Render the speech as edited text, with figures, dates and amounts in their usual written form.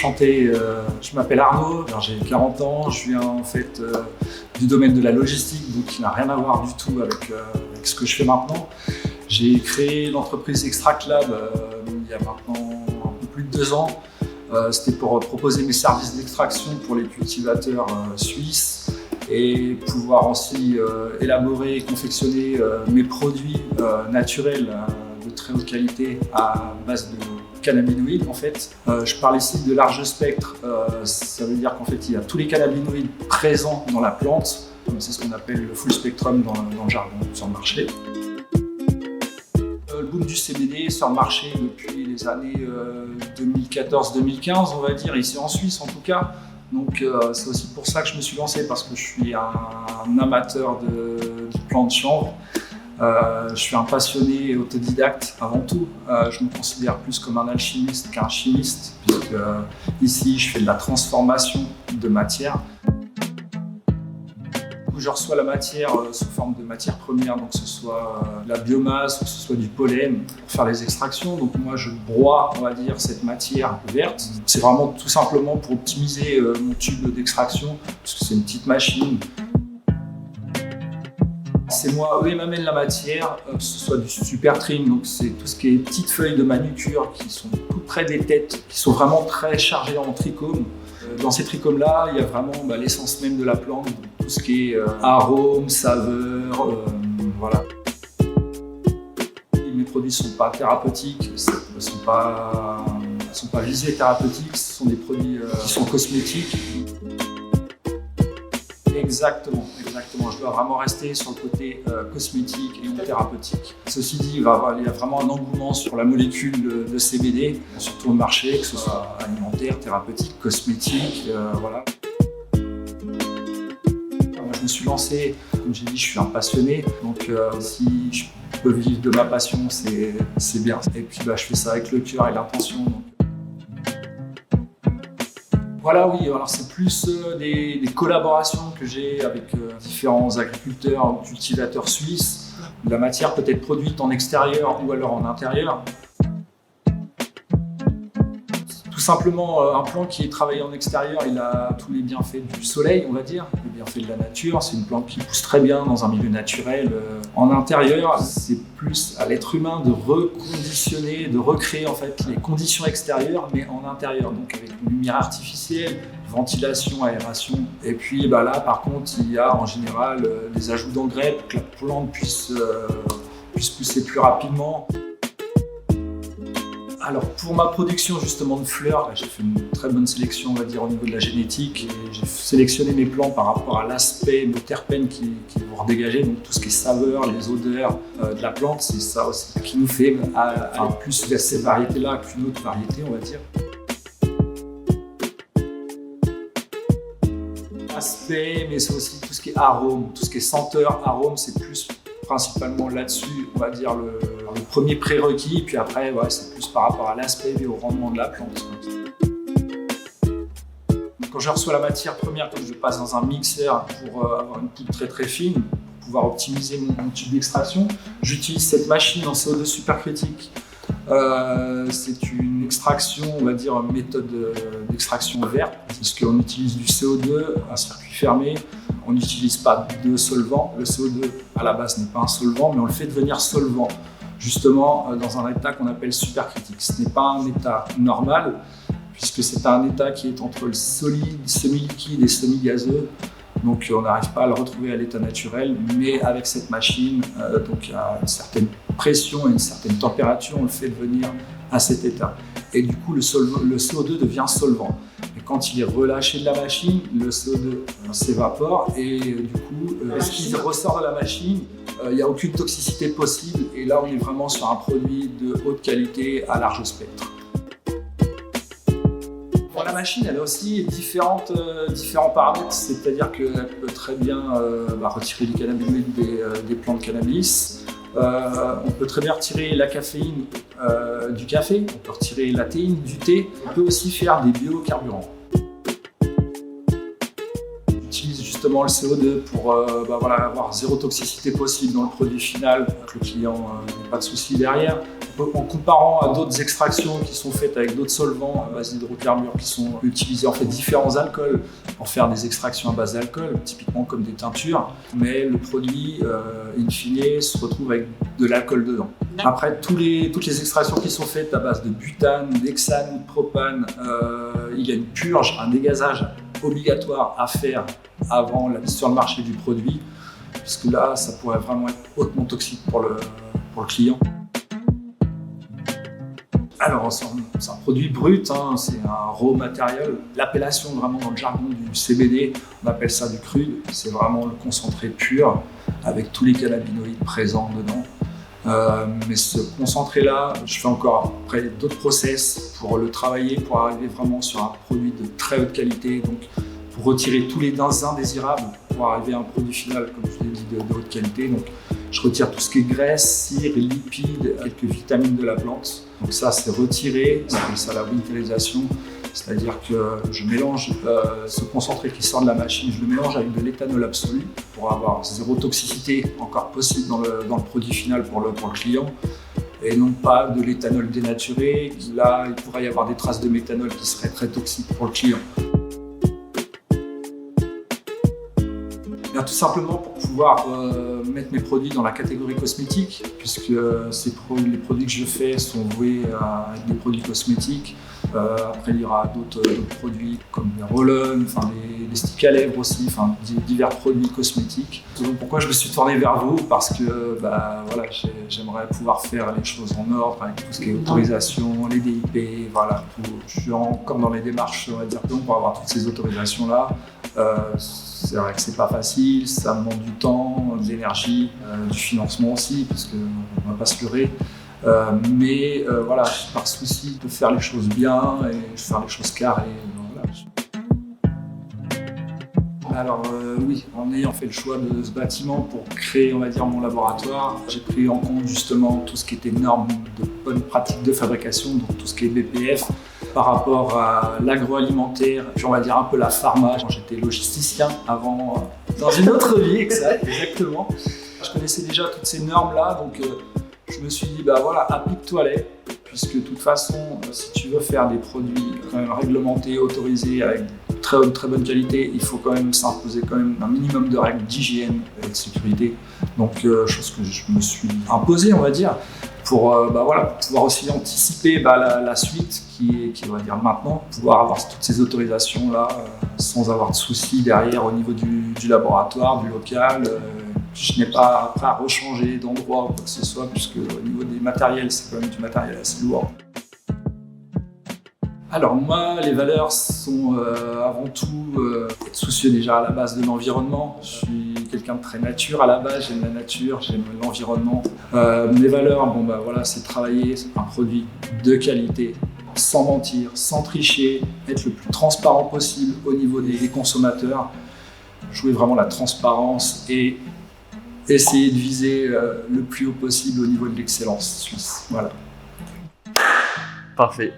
Enchanté, je m'appelle Arnaud, j'ai 40 ans, je viens en fait du domaine de la logistique, donc qui n'a rien à voir du tout avec ce que je fais maintenant. J'ai créé l'entreprise Extract Lab il y a maintenant un peu plus de 2 ans. C'était pour proposer mes services d'extraction pour les cultivateurs suisses et pouvoir aussi élaborer et confectionner mes produits naturels de très haute qualité à base de cannabinoïdes en fait. Je parle ici de large spectre, ça veut dire qu'en fait il y a tous les cannabinoïdes présents dans la plante, c'est ce qu'on appelle le full spectrum dans le jargon sur le marché. Le boom du CBD sur le marché depuis les années 2014-2015 on va dire, ici en Suisse en tout cas. Donc c'est aussi pour ça que je me suis lancé, parce que je suis un amateur de plantes de chanvre. Je suis un passionné autodidacte avant tout. Je me considère plus comme un alchimiste qu'un chimiste, puisque ici je fais de la transformation de matière. Je reçois la matière sous forme de matière première, donc que ce soit de la biomasse ou que ce soit du pollen pour faire les extractions. Donc moi je broie, on va dire, cette matière verte. C'est vraiment tout simplement pour optimiser mon tube d'extraction, parce que c'est une petite machine. C'est moi, eux ils m'amènent la matière, que ce soit du super trim, donc c'est tout ce qui est petites feuilles de manucure qui sont tout près des têtes, qui sont vraiment très chargées en trichomes. Dans ces trichomes-là, il y a vraiment l'essence même de la plante, tout ce qui est arôme, saveur, voilà. Mes produits ne sont pas thérapeutiques, ne sont pas visés thérapeutiques, ce sont des produits qui sont cosmétiques. Exactement. Je dois vraiment rester sur le côté cosmétique et non thérapeutique. Ceci dit, il y a vraiment un engouement sur la molécule de CBD, surtout au marché, que ce soit alimentaire, thérapeutique, cosmétique, voilà. Moi, je me suis lancé, comme j'ai dit, je suis un passionné, donc si je peux vivre de ma passion, c'est bien. Et puis je fais ça avec le cœur et l'intention. Voilà, oui, alors c'est plus des collaborations que j'ai avec différents agriculteurs ou cultivateurs suisses. La matière peut être produite en extérieur ou alors en intérieur. Tout simplement, un plant qui est travaillé en extérieur, il a tous les bienfaits du soleil, on va dire, les bienfaits de la nature. C'est une plante qui pousse très bien dans un milieu naturel. En intérieur, c'est plus à l'être humain de reconditionner, de recréer en fait les conditions extérieures, mais en intérieur, donc avec une lumière artificielle, ventilation, aération. Et puis là, par contre, il y a en général des ajouts d'engrais pour que la plante puisse pousser plus rapidement. Alors pour ma production justement de fleurs, j'ai fait une très bonne sélection, on va dire, au niveau de la génétique. J'ai sélectionné mes plants par rapport à l'aspect, nos terpènes qui vont redégager, donc tout ce qui est saveur, les odeurs de la plante, c'est ça aussi qui nous fait aller plus vers ces variétés-là qu'une autre variété, on va dire. Aspect, mais c'est aussi tout ce qui est arôme, tout ce qui est senteur, arôme, c'est plus principalement là-dessus, on va dire, le premier prérequis, puis après, c'est plus par rapport à l'aspect et au rendement de la plante. Quand je reçois la matière première, que je passe dans un mixeur pour avoir une poudre très très fine, pour pouvoir optimiser mon tube d'extraction, j'utilise cette machine en CO2 supercritique. C'est une extraction, on va dire, méthode d'extraction verte, parce qu'on utilise du CO2, un circuit fermé. On n'utilise pas de solvant. Le CO2 à la base n'est pas un solvant, mais on le fait devenir solvant, justement dans un état qu'on appelle supercritique. Ce n'est pas un état normal, puisque c'est un état qui est entre le solide, semi-liquide et semi-gazeux. Donc on n'arrive pas à le retrouver à l'état naturel, mais avec cette machine, donc à une certaine pression et une certaine température, on le fait devenir à cet état. Et du coup, le CO2 devient solvant. Et quand il est relâché de la machine, le CO2 s'évapore et du coup, ce qui ressort de la machine, il n'y a aucune toxicité possible. Et là, on est vraiment sur un produit de haute qualité à large spectre. Pour la machine, elle a aussi différents paramètres, c'est-à-dire qu'elle peut très bien retirer les cannabinoïdes des plantes de cannabis. On peut très bien retirer la caféine du café, on peut retirer la théine du thé, on peut aussi faire des biocarburants. J'utilise justement le CO2 pour avoir zéro toxicité possible dans le produit final, que le client n'ait pas de soucis derrière. En comparant à d'autres extractions qui sont faites avec d'autres solvants à base d'hydrocarbures qui sont utilisés en fait différents alcools pour faire des extractions à base d'alcool, typiquement comme des teintures, mais le produit in fine se retrouve avec de l'alcool dedans. Après, toutes les extractions qui sont faites à base de butane, d'hexane, de propane, il y a une purge, un dégazage obligatoire à faire avant la mise sur le marché du produit, puisque là, ça pourrait vraiment être hautement toxique pour le client. Alors, c'est un produit brut, hein, c'est un raw material. L'appellation vraiment dans le jargon du CBD, on appelle ça du crude. C'est vraiment le concentré pur avec tous les cannabinoïdes présents dedans. Mais ce concentré-là, je fais encore après d'autres process pour le travailler, pour arriver vraiment sur un produit de très haute qualité. Donc, pour retirer tous les indésirables, pour arriver à un produit final, comme je l'ai dit, de haute qualité. Donc, je retire tout ce qui est graisse, cire, lipides, quelques vitamines de la plante. Donc ça, c'est retiré, c'est comme ça la winterisation. C'est-à-dire que je mélange ce concentré qui sort de la machine, je le mélange avec de l'éthanol absolu pour avoir zéro toxicité encore possible dans le produit final pour le client. Et non pas de l'éthanol dénaturé. Là, il pourrait y avoir des traces de méthanol qui seraient très toxiques pour le client. Tout simplement pour pouvoir mettre mes produits dans la catégorie cosmétique, puisque les produits que je fais sont voués à être des produits cosmétiques. Après, il y aura d'autres produits comme les roll-on, les sticks à lèvres aussi, divers produits cosmétiques. Donc pourquoi je me suis tourné vers vous? Parce que j'aimerais pouvoir faire les choses en ordre avec tout ce qui est autorisation, les DIP, voilà, tout. Je suis encore dans les démarches, on va dire, pour avoir toutes ces autorisations-là. C'est vrai que c'est pas facile, ça demande du temps, de l'énergie, du financement aussi, parce qu'on va pas se leurrer. Mais par souci de faire les choses bien et de faire les choses carrées. Alors oui, en ayant fait le choix de ce bâtiment pour créer, on va dire, mon laboratoire, j'ai pris en compte justement tout ce qui était normes de bonnes pratiques de fabrication, donc tout ce qui est BPF, par rapport à l'agroalimentaire, puis on va dire un peu la pharma. J'étais logisticien avant, dans une autre vie, exactement. Je connaissais déjà toutes ces normes-là, donc je me suis dit, applique-toi-les, puisque de toute façon, si tu veux faire des produits quand même réglementés, autorisés, avec très bonne qualité, il faut quand même s'imposer quand même un minimum de règles d'hygiène et de sécurité. Donc, chose que je me suis imposée, on va dire, pour pouvoir aussi anticiper la suite qui est, on va dire, maintenant, pouvoir avoir toutes ces autorisations-là sans avoir de soucis derrière au niveau du laboratoire, du local. Je n'ai pas après à rechanger d'endroit ou quoi que ce soit, puisque au niveau des matériels, c'est quand même du matériel assez lourd. Alors moi, les valeurs sont avant tout être soucieux déjà à la base de l'environnement. Je suis quelqu'un de très nature à la base, j'aime la nature, j'aime l'environnement. Mes valeurs, c'est travailler un produit de qualité, sans mentir, sans tricher, être le plus transparent possible au niveau des consommateurs, jouer vraiment la transparence et essayer de viser le plus haut possible au niveau de l'excellence suisse. Voilà. Parfait.